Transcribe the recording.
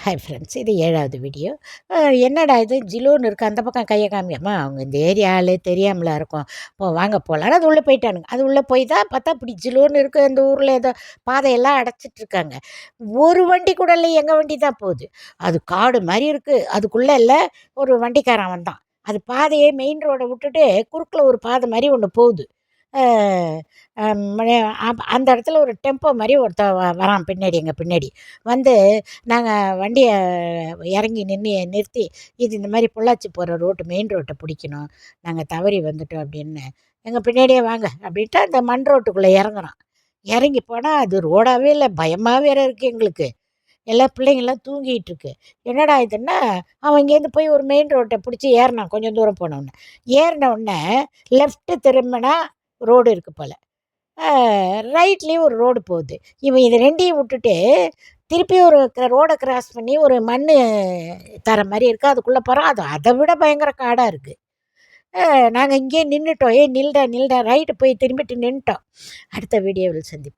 Hi friends, இது 7வது video. என்னடா இது ஜிலோன்னு இருக்குது, அந்த பக்கம் கையை காமிக்காமா, அவங்க இந்த ஏரியா ஆளு தெரியாமலா இருக்கும். வாங்க போகலான்னு அது உள்ளே போயிட்டானுங்க. அது உள்ளே போய் தான் பார்த்தா இப்படி ஜிலோன்னு இருக்குது. இந்த ஊரில் ஏதோ பாதையெல்லாம் அடைச்சிட்ருக்காங்க. ஒரு வண்டி கூட இல்லை, எங்கள் வண்டி தான் போகுது. அது காடு மாதிரி இருக்குது. அதுக்குள்ளே இல்லை, ஒரு வண்டிக்காரன் வந்தான். அது பாதையே மெயின் ரோடை விட்டுட்டு குறுக்கில் ஒரு பாதை மாதிரி ஒன்று போகுது. அந்த இடத்துல ஒரு டெம்போ மாதிரி ஒருத்தன் வரான் பின்னாடி, எங்கள் பின்னாடி வந்து. நாங்கள் வண்டியை இறங்கி நிறுத்தி, இது இந்த மாதிரி பொள்ளாச்சி போகிற ரோட்டு மெயின் ரோட்டை பிடிக்கணும், நாங்கள் தவறி வந்துட்டோம் அப்படின்னு. எங்கள் பின்னாடியே வாங்க அப்படின்ட்டு அந்த மண் ரோட்டுக்குள்ளே இறங்குறான். இறங்கி போனால் அது ரோடாகவே இல்லை, பயமாக வேற இருக்குது எங்களுக்கு. எல்லா பிள்ளைங்கள்லாம் தூங்கிட்டு இருக்கு. என்னடா இதுன்னா, அவன் இங்கேருந்து போய் ஒரு மெயின் ரோட்டை பிடிச்சி ஏறினான். கொஞ்சம் தூரம் போனோடனே ஏறின உடனே லெஃப்ட்டு திரும்பினா ரோடு இருக்குது போல், ரைட்லேயும் ஒரு ரோடு போகுது. இவன் இது ரெண்டையும் விட்டுட்டு திருப்பி ஒரு ரோடை கிராஸ் பண்ணி ஒரு மண் தர மாதிரி இருக்குது, அதுக்குள்ளே போகிறோம். அது அதை விட பயங்கர காடாக இருக்குது. நாங்கள் இங்கேயே நின்றுட்டோம். நில்டா நில்டா, ரைட்டு போய் திரும்பிட்டு நின்றுட்டோம். அடுத்த வீடியோவில் சந்திப்போம்.